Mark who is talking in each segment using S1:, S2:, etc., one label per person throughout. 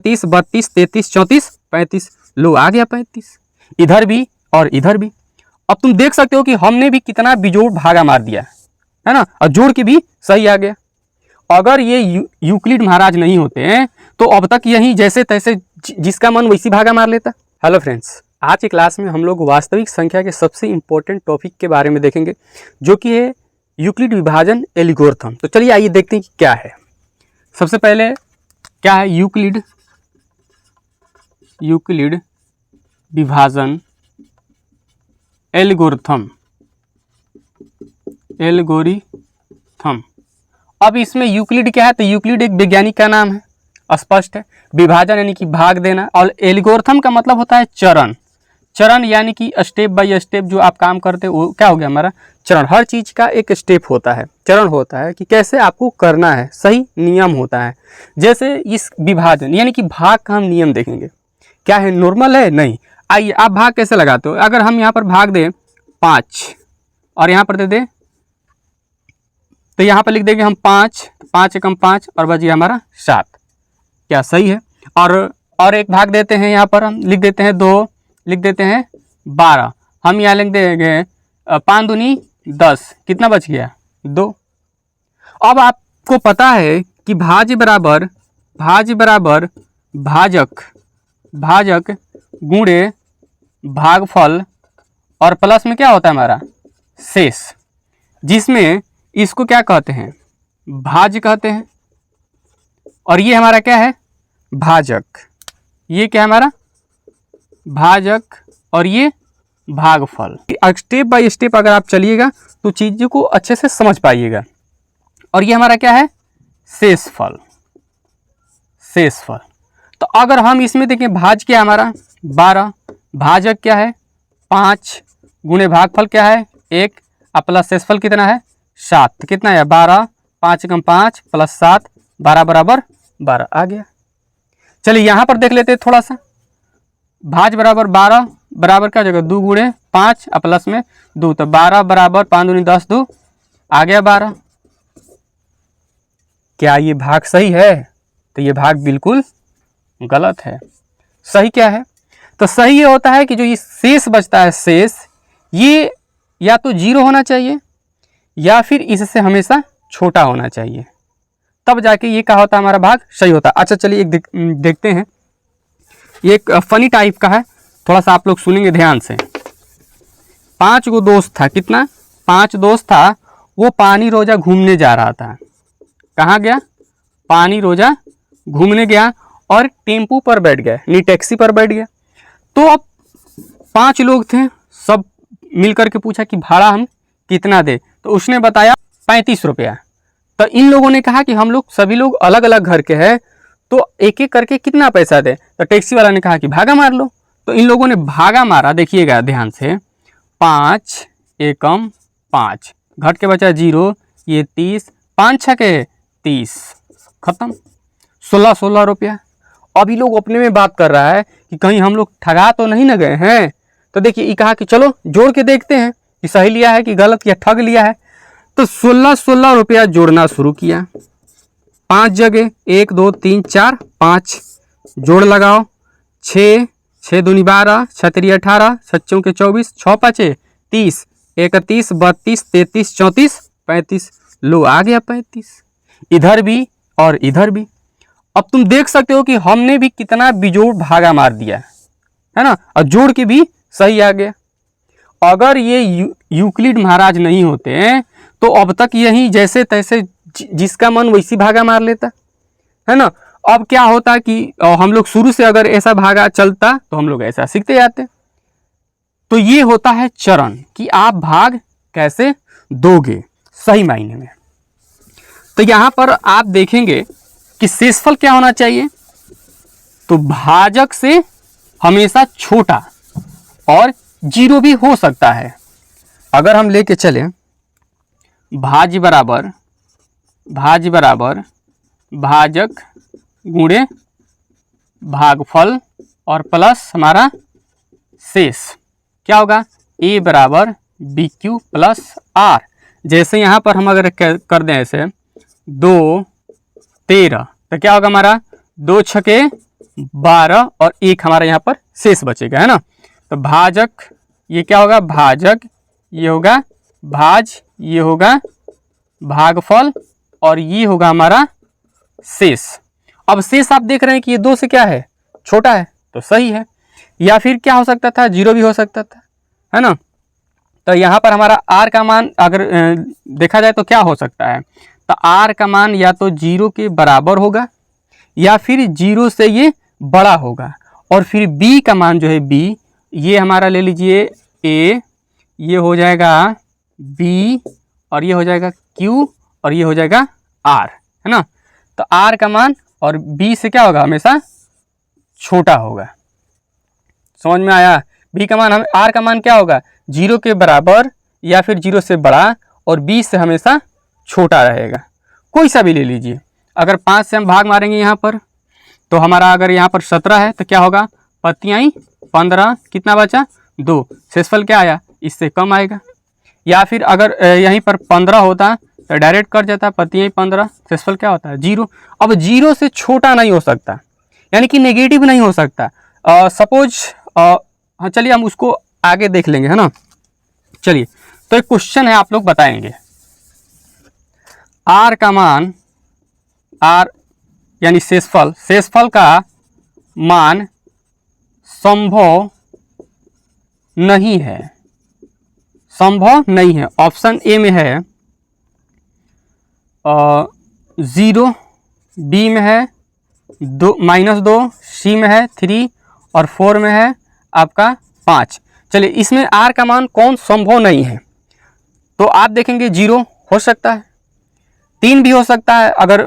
S1: 30, 32, 33, 34, 35। लो आ गया 35। इधर भी और इधर भी। अब तुम देख सकते हो कि हमने भी कितना बिजोड़ भागा मार दिया है ना, और जोड़ के भी सही आ गया। अगर ये यूक्लिड महाराज नहीं होते हैं तो अब तक यही जैसे तैसे जिसका मन वैसी भागा मार लेता। हेलो फ्रेंड्स, आज की क्लास में हम लोग वास्तविक संख्या के सबसे इम्पोर्टेंट टॉपिक के बारे में देखेंगे, जो कि है यूक्लिड विभाजन एल्गोरिथम। तो चलिए आइए देखते हैं कि क्या है। सबसे पहले क्या है यूक्लिड विभाजन एल्गोरिथम। अब इसमें यूक्लिड क्या है, तो यूक्लिड एक वैज्ञानिक का नाम है, स्पष्ट है। विभाजन यानी कि भाग देना, और एल्गोरिथम का मतलब होता है चरण। चरण यानी कि स्टेप बाय स्टेप जो आप काम करते हो वो क्या हो गया हमारा चरण। हर चीज़ का एक स्टेप होता है, चरण होता है कि कैसे आपको करना है, सही नियम होता है। जैसे इस विभाजन यानी कि भाग का हम नियम देखेंगे। क्या है, नॉर्मल है? नहीं। आइए आप भाग कैसे लगाते हो। अगर हम यहाँ पर भाग दें 5 और यहाँ पर दे दें, तो यहाँ पर लिख देंगे हम 5, 5 एकम 5 और बचिए हमारा 7। क्या सही है? और एक भाग देते हैं, यहाँ पर हम लिख देते हैं 2, लिख देते हैं 12। हम यहाँ लिख देंगे 5 दूनी 10, कितना बच गया 2। अब आपको पता है कि भाज्य बराबर भाजक गुणे भागफल और प्लस में क्या होता है हमारा शेष, जिसमें इसको क्या कहते हैं, भाज्य कहते हैं। और ये हमारा क्या है, भाजक। ये क्या है हमारा भाजक, और ये भागफल। स्टेप बाय स्टेप अगर आप चलिएगा तो चीज़ों को अच्छे से समझ पाइएगा। और ये हमारा क्या है, शेषफल। तो अगर हम इसमें देखें, भाज क्या हमारा 12, भाजक क्या है 5, गुणे भागफल क्या है 1, और प्लस शेषफल कितना है 7। तो कितना है 12, 5 एकम 5 प्लस 7, 12 बराबर 12 आ गया। चलिए यहाँ पर देख लेते हैं थोड़ा सा। भाज बराबर 12 बराबर क्या जगह 2 गुणे 5 और प्लस में 2, तो 12 बराबर 5 दूनी 10, 2 आ गया 12। क्या ये भाग सही है? तो ये भाग बिल्कुल गलत है। सही क्या है? तो सही ये होता है कि जो ये शेष बचता है, शेष ये या तो 0 होना चाहिए या फिर इससे हमेशा छोटा होना चाहिए, तब जाके ये क्या होता है हमारा भाग सही होता है। अच्छा चलिए एक देखते हैं। ये एक फनी टाइप का है, थोड़ा सा आप लोग सुनेंगे ध्यान से। 5 गो दोस्त था, कितना 5 दोस्त था। वो पानी रोजा घूमने जा रहा था। कहाँ गया, पानी रोजा घूमने गया, और टेम्पू पर बैठ गया, नहीं टैक्सी पर बैठ गया। तो अब 5 लोग थे, सब मिलकर के पूछा कि भाड़ा हम कितना दे, तो उसने बताया 35 रुपया। तो इन लोगों ने कहा कि हम लोग सभी लोग अलग अलग घर के हैं, तो एक एक करके कितना पैसा दे। तो टैक्सी वाला ने कहा कि भागा मार लो। तो इन लोगों ने भागा मारा, देखिएगा ध्यान से। 5 एकम 5 घट के बचा 0, ये 30, 5 छके 30, खत्म 16 रुपया। अभी लोग अपने में बात कर रहा है कि कहीं हम लोग ठगा तो नहीं न गए हैं। तो देखिए ये कहा कि चलो जोड़ के देखते हैं कि सही लिया है कि गलत या ठग लिया है। तो 16 रुपया जोड़ना शुरू किया। 5 जगह 1 2 3 4 5 जोड़ लगाओ। 6 6 दूनी 12, 6 3 18, 6 चौके 24, 6 5 30, 31 32 33 34 35। लो आ गया 35। इधर भी और इधर भी। अब तुम देख सकते हो कि हमने भी कितना बिजोड़ भागा मार दिया है ना, और जोड़ के भी सही आ गया। अगर ये यूक्लिड महाराज नहीं होते हैं तो अब तक यही जैसे तैसे जिसका मन वैसी भागा मार लेता है ना। अब क्या होता कि हम लोग शुरू से अगर ऐसा भागा चलता तो हम लोग ऐसा सीखते जाते। तो ये होता है चरण कि आप भाग कैसे दोगे सही मायने में। तो यहाँ पर आप देखेंगे कि शेषफल क्या होना चाहिए, तो भाजक से हमेशा छोटा, और 0 भी हो सकता है। अगर हम लेके चले भाज्य बराबर भाजक गुणे भागफल और प्लस हमारा शेष, क्या होगा a बराबर BQ प्लस R। जैसे यहाँ पर हम अगर कर दें ऐसे 2 13, तो क्या होगा हमारा 2 छके 12 और 1 हमारा यहाँ पर शेष बचेगा, है ना। तो भाजक ये क्या होगा, भाजक, ये होगा भाज, ये होगा भागफल और ये होगा हमारा शेष। अब शेष आप देख रहे हैं कि ये 2 से क्या है, छोटा है, तो सही है। या फिर क्या हो सकता था, 0 भी हो सकता था, है ना। तो यहाँ पर हमारा आर का मान अगर देखा जाए तो क्या हो सकता है, तो आर का मान या तो 0 के बराबर होगा या फिर 0 से ये बड़ा होगा। और फिर बी का मान जो है, बी, ये हमारा ले लीजिए ए, ये हो जाएगा बी और ये हो जाएगा क्यू और ये हो जाएगा आर, है ना। तो आर का मान और बी से क्या होगा, हमेशा छोटा होगा। समझ में आया। बी का मान, आर का मान क्या होगा, 0 के बराबर या फिर 0 से बड़ा और बी से हमेशा छोटा रहेगा। कोई सा भी ले लीजिए। अगर 5 से हम भाग मारेंगे यहाँ पर, तो हमारा अगर यहाँ पर 17 है तो क्या होगा, पत्तियाँ 15, कितना बचा 2, शेषफल क्या आया, इससे कम आएगा। या फिर अगर यहीं पर 15 होता तो डायरेक्ट कट जाता, पत्तियाँ 15, शेषफल क्या होता है 0। अब 0 से छोटा नहीं हो सकता, यानी कि नेगेटिव नहीं हो सकता। सपोज हाँ, चलिए हम उसको आगे देख लेंगे, है ना। चलिए, तो एक क्वेश्चन है, आप लोग बताएंगे। आर का मान, आर यानी शेषफल, शेषफल का मान संभव नहीं है, संभव नहीं है। ऑप्शन ए में है 0, बी में है -2, सी में है 3 और 4 में है आपका 5। चलिए, इसमें आर का मान कौन संभव नहीं है, तो आप देखेंगे 0 हो सकता है, 3 भी हो सकता है, अगर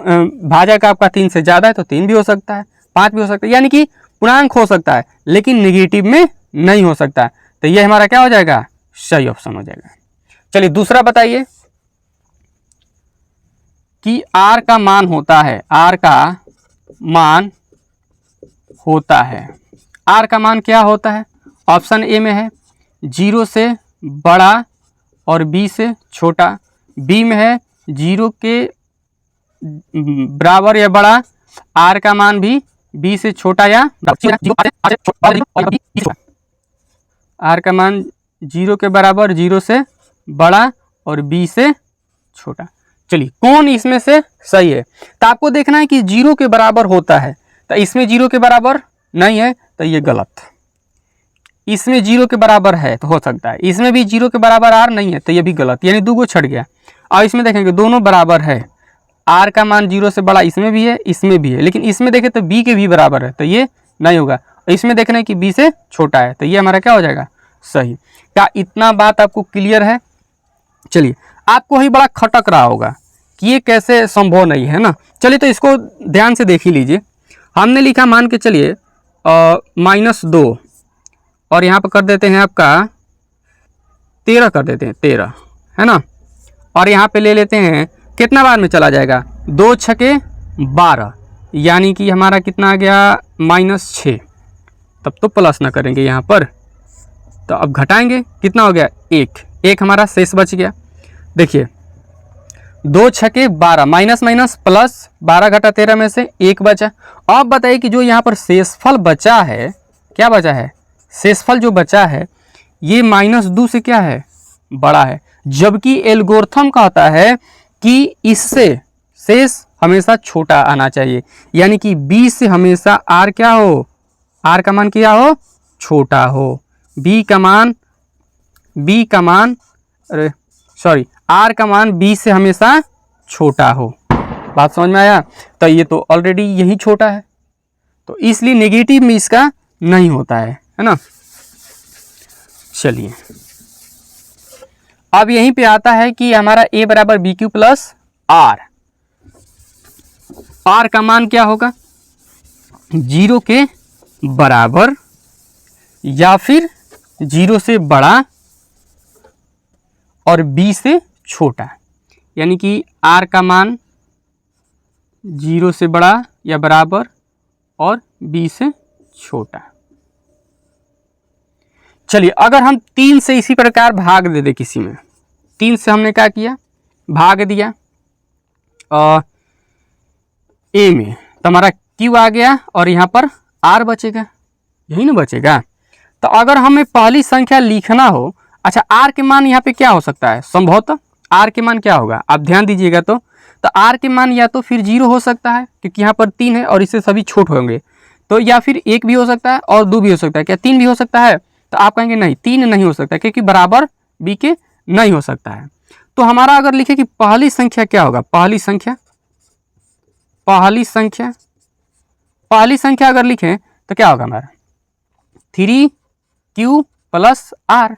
S1: भाजक आपका 3 से ज़्यादा है तो 3 भी हो सकता है, 5 भी हो सकता है, यानी कि पूर्णांक हो सकता है, लेकिन नेगेटिव में नहीं हो सकता। तो ये हमारा क्या हो जाएगा, सही ऑप्शन हो जाएगा। चलिए, दूसरा बताइए कि आर का मान होता है, आर का मान होता है, आर का मान क्या होता है। ऑप्शन ए में है 0 से बड़ा और बी से छोटा, बी में है 0 के बराबर या बड़ा, आर का मान भी बी से छोटा या आर का मान 0 के बराबर, 0 से बड़ा और बी से छोटा। चलिए, कौन इसमें से सही है, तो आपको देखना है कि 0 के बराबर होता है, तो इसमें 0 के बराबर नहीं है तो ये गलत। इसमें 0 के बराबर है तो हो सकता है, इसमें भी 0 के बराबर आर नहीं है तो ये भी गलत, यानी 2 छट गया। और इसमें देखेंगे दोनों बराबर है, आर का मान 0 से बड़ा इसमें भी है, इसमें भी है, लेकिन इसमें देखें तो बी के भी बराबर है तो ये नहीं होगा। इसमें देखना है कि बी से छोटा है तो ये हमारा क्या हो जाएगा, सही। क्या इतना बात आपको क्लियर है। चलिए, आपको ही बड़ा खटक रहा होगा कि ये कैसे संभव नहीं है ना। चलिए, तो इसको ध्यान से देख ही लीजिए। हमने लिखा, मान के चलिए -2 और यहाँ पर कर देते हैं आपका 13 कर देते हैं, 13, है ना। और यहाँ पे ले लेते हैं, कितना बार में चला जाएगा, 2 छके 12, यानी कि हमारा कितना आ गया -6। तब तो प्लस ना करेंगे यहाँ पर, तो अब घटाएंगे, कितना हो गया 1 हमारा शेष बच गया। देखिए, 2 छके 12, माइनस माइनस प्लस, 12 घटा 13 में से 1 बचा। अब बताइए कि जो यहाँ पर शेषफल बचा है, क्या बचा है, शेषफल जो बचा है ये -2 से क्या है, बड़ा है। जबकि एल्गोरिथम कहता है कि इससे शेष हमेशा छोटा आना चाहिए, यानी कि बी से हमेशा आर क्या हो, आर का मान क्या हो, छोटा हो। बी का मान आर का मान बी से हमेशा छोटा हो। बात समझ में आया। तो ये तो ऑलरेडी यही छोटा है, तो इसलिए नेगेटिव में इसका नहीं होता है ना। चलिए, अब यहीं पे आता है कि हमारा a बराबर B Q plus R, R का मान क्या होगा, 0 के बराबर या फिर 0 से बड़ा और b से छोटा, यानी कि r का मान 0 से बड़ा या बराबर और b से छोटा। चलिए, अगर हम 3 से इसी प्रकार भाग दे दे, किसी में 3 से हमने क्या किया, भाग दिया और a में, तो हमारा q आ गया और यहाँ पर आर बचेगा, यही ना बचेगा। तो अगर हमें पहली संख्या लिखना हो, अच्छा आर के मान यहाँ पे क्या हो सकता है, संभवतः आर के मान क्या होगा, आप ध्यान दीजिएगा। तो आर के मान या तो फिर 0 हो सकता है क्योंकि यहाँ पर 3 है और इससे सभी छोट होंगे, तो या फिर 1 भी हो सकता है और 2 भी हो सकता है। क्या 3 भी हो सकता है? तो आप कहेंगे नहीं 3 नहीं हो सकता क्योंकि बराबर बी के नहीं हो सकता है। तो हमारा अगर लिखे कि पहली संख्या क्या होगा, पहली संख्या अगर लिखें तो क्या होगा हमारा 3q प्लस आर,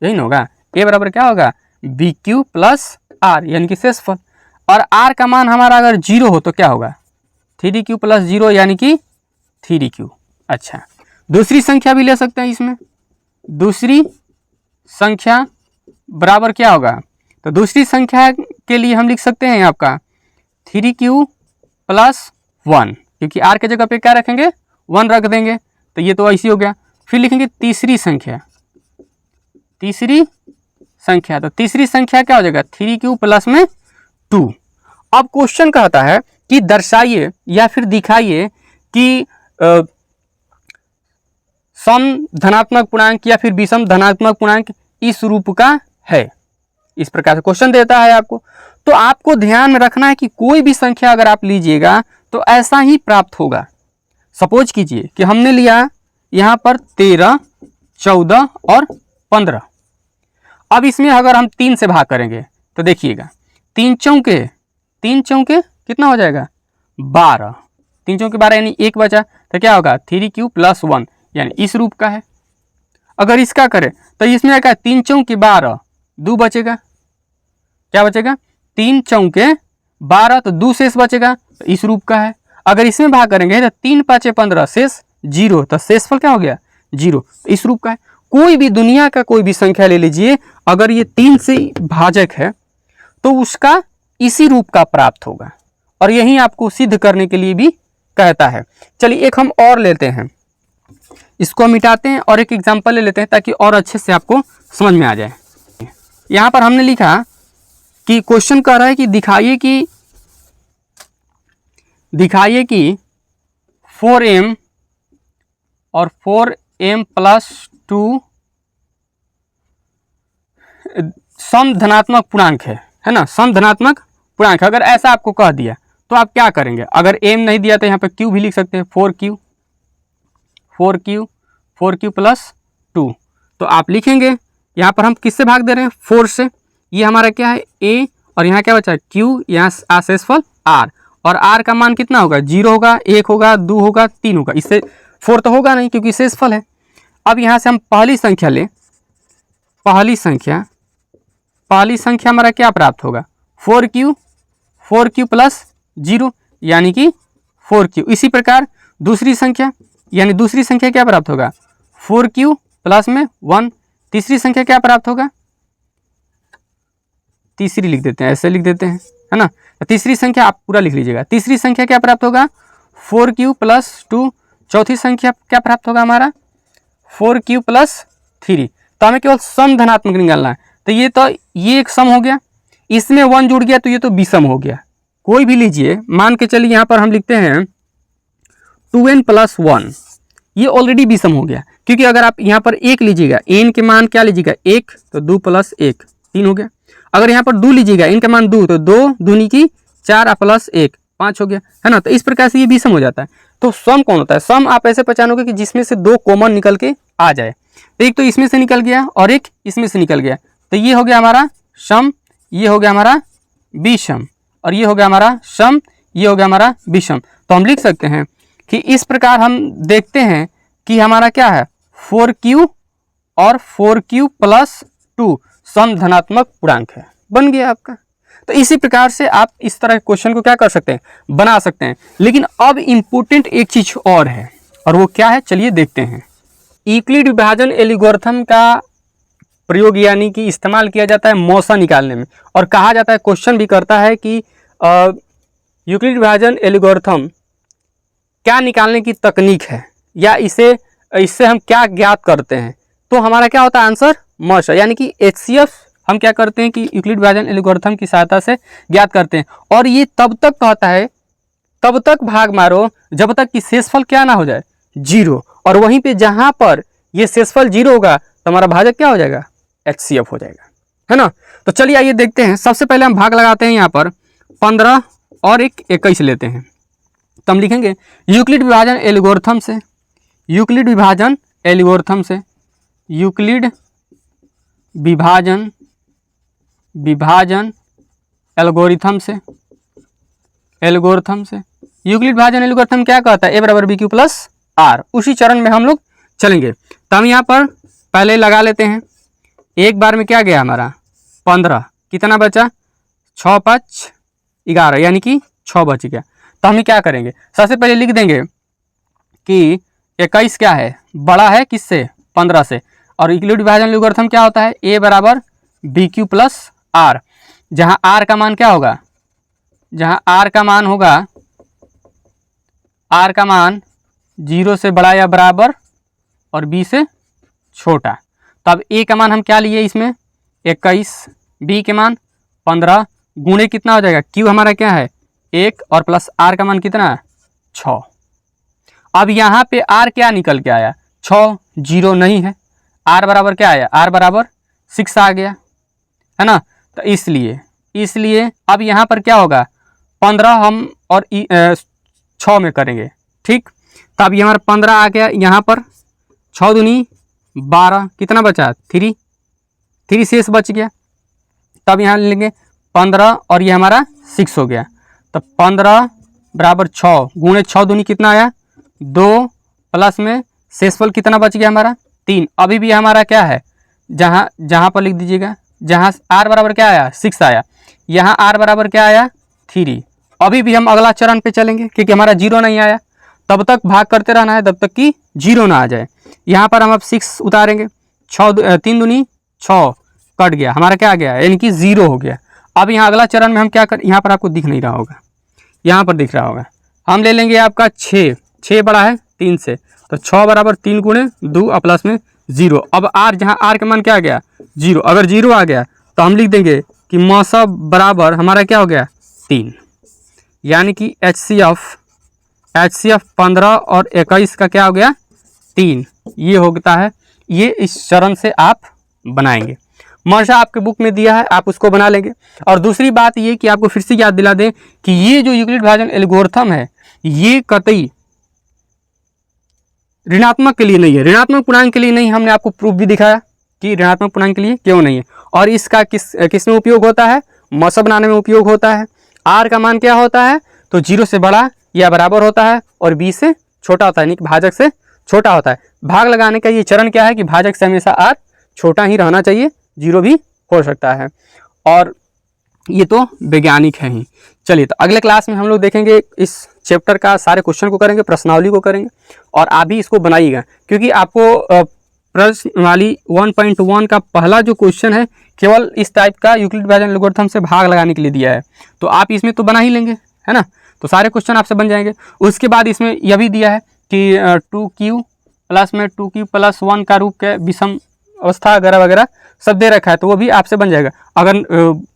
S1: यही ना होगा। ए बराबर क्या होगा BQ प्लस आर यानी कि शेषफल। और आर का मान हमारा अगर 0 हो तो क्या होगा 3q प्लस 0 यानी कि 3q। अच्छा दूसरी संख्या भी ले सकते हैं इसमें, दूसरी संख्या बराबर क्या होगा, तो दूसरी संख्या के लिए हम लिख सकते हैं आपका 3q प्लस 1, क्योंकि आर के जगह पे क्या रखेंगे 1 रख देंगे, तो ये तो ऐसी हो गया। फिर लिखेंगे तीसरी संख्या, तो तीसरी संख्या क्या हो जाएगा 3q प्लस में 2। अब क्वेश्चन कहता है कि दर्शाइए या फिर दिखाइए कि सम धनात्मक पूर्णांक या फिर विषम धनात्मक पूर्णांक इस रूप का है। इस प्रकार से क्वेश्चन देता है आपको। तो आपको ध्यान रखना है कि कोई भी संख्या अगर आप लीजिएगा तो ऐसा ही प्राप्त होगा। सपोज कीजिए कि हमने लिया यहाँ पर 13, 14 और 15। अब इसमें अगर हम 3 से भाग करेंगे तो देखिएगा 3 चौके कितना हो जाएगा 12, 3 चौके 12 यानी 1 बचा, तो क्या होगा 3q प्लस 1 यानी इस रूप का है। अगर इसका करें तो इसमें क्या 3 चौके 12, 2 बचेगा, क्या बचेगा 3 चौके 12 तो 2 शेष बचेगा, तो इस रूप का है। अगर इसमें भाग करेंगे तो 3 5 15 शेष 0, तो शेषफल क्या हो गया 0, इस रूप का है। कोई भी दुनिया का कोई भी संख्या ले लीजिए, अगर ये 3 से भाजक है तो उसका इसी रूप का प्राप्त होगा, और यही आपको सिद्ध करने के लिए भी कहता है। चलिए एक हम और लेते हैं, इसको मिटाते हैं और एक एग्जांपल ले लेते हैं ताकि और अच्छे से आपको समझ में आ जाए। यहाँ पर हमने लिखा कि क्वेश्चन कह रहा है कि दिखाइए कि 4m और 4m प्लस 2 सम धनात्मक पूर्णांक है ना, सम धनात्मक पूर्णांक। अगर ऐसा आपको कह दिया तो आप क्या करेंगे, अगर m नहीं दिया तो यहाँ पे q भी लिख सकते हैं, 4q प्लस 2। तो आप लिखेंगे यहाँ पर हम किससे भाग दे रहे हैं 4 से, ये हमारा क्या है a और यहाँ क्या बचा है q, यहाँ शेषफल r, और r का मान कितना होगा 0 होगा, 1 होगा, 2 होगा, 3 होगा, इससे 4 तो होगा नहीं क्योंकि शेषफल है। अब यहाँ से हम पहली संख्या लें, पहली संख्या हमारा क्या प्राप्त होगा 4q प्लस 0 यानी कि 4q। इसी प्रकार दूसरी संख्या, यानी दूसरी संख्या क्या प्राप्त होगा 4q प्लस में 1। तीसरी संख्या क्या प्राप्त होगा, तीसरी लिख देते हैं, ऐसे लिख देते हैं है ना। तीसरी संख्या आप पूरा लिख लीजिएगा, तीसरी संख्या क्या प्राप्त होगा 4q प्लस 2। चौथी संख्या क्या प्राप्त होगा हमारा 4q प्लस 3। तो हमें केवल सम धनात्मक निकालना है, तो ये एक सम हो गया, इसमें 1 जुड़ गया तो ये तो विषम हो गया। कोई भी लीजिए, मान के चलिए यहाँ पर हम लिखते हैं 2n प्लस 1, ये ऑलरेडी विषम हो गया, क्योंकि अगर आप यहाँ पर 1 लीजिएगा, n के मान क्या लीजिएगा 1, तो 2 प्लस 1 3 हो गया। अगर यहाँ पर 2 लीजिएगा, n का मान 2, तो 2 दूनी की 4 प्लस 1 5 हो गया, है ना। तो इस प्रकार से ये विषम हो जाता है। तो सम कौन होता है, सम आप ऐसे पहचानोगे कि जिसमें से 2 कॉमन निकल के आ जाए। एक तो इसमें से निकल गया और एक इसमें से निकल गया, तो ये हो गया हमारा सम, ये हो गया हमारा विषम, और ये हो गया हमारा सम, ये हो गया हमारा विषम। तो हम लिख सकते हैं कि इस प्रकार हम देखते हैं कि हमारा क्या है 4q और 4q प्लस 2 सम धनात्मक पूर्णांक है, बन गया आपका। तो इसी प्रकार से आप इस तरह के क्वेश्चन को क्या कर सकते हैं, बना सकते हैं। लेकिन अब इम्पोर्टेंट एक चीज और है, और वो क्या है चलिए देखते हैं। यूक्लिड विभाजन एल्गोरिथम का प्रयोग यानी कि इस्तेमाल किया जाता है मौसा निकालने में, और कहा जाता है, क्वेश्चन भी करता है कि यूक्लिड विभाजन एल्गोरिथम क्या निकालने की तकनीक है, या इससे हम क्या ज्ञात करते हैं। तो हमारा क्या होता है आंसर मौसा, यानी कि HCF हम क्या करते हैं कि यूक्लिड विभाजन एल्गोरिथम की सहायता से ज्ञात करते हैं। और ये तब तक कहता है, तब तक भाग मारो जब तक कि शेषफल क्या ना हो जाए जीरो, और वहीं पे जहां पर ये शेषफल जीरो होगा तो हमारा भाजक क्या हो जाएगा, HCF हो जाएगा, है ना। तो चलिए आइए देखते हैं। सबसे पहले हम भाग लगाते हैं यहाँ पर 15 और 21 लेते हैं। तो हम लिखेंगे यूक्लिड विभाजन एल्गोरिथम से, यूक्लिड विभाजन एल्गोरिथम से, यूक्लिड विभाजन एल्गोरिथम से, यूक्लिड विभाजन एल्गोरिथम क्या कहता है, ए बराबर BQ प्लस R। उसी चरण में हम लोग चलेंगे। तो हम यहाँ पर पहले लगा लेते हैं। एक बार में क्या गया हमारा 15, कितना बचा 6 5 11, यानी कि 6 बच गया। तो हम क्या करेंगे, सबसे पहले लिख देंगे कि 21 क्या है, बड़ा है किससे, 15 से। और यूक्लिड विभाजन एल्गोरिथम क्या होता है, ए बराबर BQ प्लस R, जहाँ R का मान क्या होगा, जहाँ R का मान होगा, R का मान 0 से बड़ा या बराबर और B से छोटा। तो अब A का मान हम क्या लिए इसमें 21, B के मान 15, गुणे कितना हो जाएगा, Q हमारा क्या है 1 और प्लस R का मान कितना है 6। अब यहाँ पे R क्या निकल के आया 6, 0 नहीं है, R बराबर क्या आया, R बराबर 6 आ गया, है ना। तो इसलिए अब यहाँ पर क्या होगा 15 हम और 6 में करेंगे, ठीक। तो अब ये हमारा 15 आ गया, यहाँ पर 6 दूनी 12, कितना बचा 3 शेष बच गया। तब यहाँ लेंगे 15 और ये हमारा 6 हो गया। तो 15 बराबर 6 गुणे 6 दूनी कितना आया 2, प्लस में शेषफल कितना बच गया हमारा 3। अभी भी हमारा क्या है, जहाँ पर लिख दीजिएगा, जहाँ R बराबर क्या आया 6 आया, यहाँ R बराबर क्या आया 3। अभी भी हम अगला चरण पे चलेंगे क्योंकि हमारा 0 नहीं आया, तब तक भाग करते रहना है जब तक कि 0 ना आ जाए। यहाँ पर हम अब 6 उतारेंगे, 3 दूनी 6 कट गया, हमारा क्या आ गया यानी कि 0 हो गया। अब यहाँ अगला चरण में हम क्या कर, यहाँ पर आपको दिख नहीं रहा होगा, यहाँ पर दिख रहा होगा, हम ले लेंगे आपका 6 बड़ा है 3 से, तो 6 बराबर 3 गुणे 2 और प्लस में 0। अब R, जहाँ R का मान क्या आ गया 0, अगर 0 आ गया तो हम लिख देंगे कि मौसा बराबर हमारा क्या हो गया 3, यानी कि HCF 15 और 21 का क्या हो गया 3, ये होता है। ये इस चरण से आप बनाएंगे, मर्जा आपके बुक में दिया है, आप उसको बना लेंगे। और दूसरी बात ये कि आपको फिर से याद दिला दें कि ये जो यूक्लिड विभाजन एल्गोरिथम है ये कतई ऋणात्मक के लिए नहीं है, ऋणात्मक पूर्णांक के लिए नहीं। हमने आपको प्रूफ भी दिखाया कि ऋणात्मक पूर्णांक के लिए क्यों नहीं है। और इसका किस में उपयोग होता है, मौसा बनाने में उपयोग होता है। R का मान क्या होता है, तो 0 से बड़ा या बराबर होता है और B से छोटा होता है, यानी कि भाजक से छोटा होता है। भाग लगाने का ये चरण क्या है कि भाजक से हमेशा R छोटा ही रहना चाहिए, 0 भी हो सकता है। और ये तो वैज्ञानिक है ही। चलिए, तो अगले क्लास में हम लोग देखेंगे इस चैप्टर का सारे क्वेश्चन को करेंगे, प्रश्नावली को करेंगे, और आप भी इसको बनाइएगा क्योंकि आपको प्रश्नावली 1.1 का पहला जो क्वेश्चन है केवल इस टाइप का यूक्लिड विभाजन एल्गोरिथम से भाग लगाने के लिए दिया है, तो आप इसमें तो बना ही लेंगे, है ना। तो सारे क्वेश्चन आपसे बन जाएंगे। उसके बाद इसमें यह भी दिया है कि 2Q प्लस में 2Q प्लस 1 का रूप के विषम अवस्था वगैरह वगैरह सब दे रखा है, तो वो भी आपसे बन जाएगा। अगर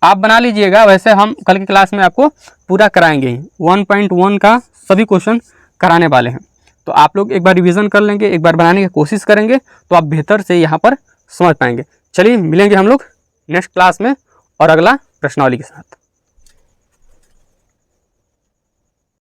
S1: आप बना लीजिएगा, वैसे हम कल की क्लास में आपको पूरा कराएंगे ही, 1.1 का सभी क्वेश्चन कराने वाले हैं। तो आप लोग एक बार रिवीजन कर लेंगे, एक बार बनाने की कोशिश करेंगे, तो आप बेहतर से यहाँ पर समझ पाएंगे। चलिए, मिलेंगे हम लोग नेक्स्ट क्लास में और अगला प्रश्नावली के साथ।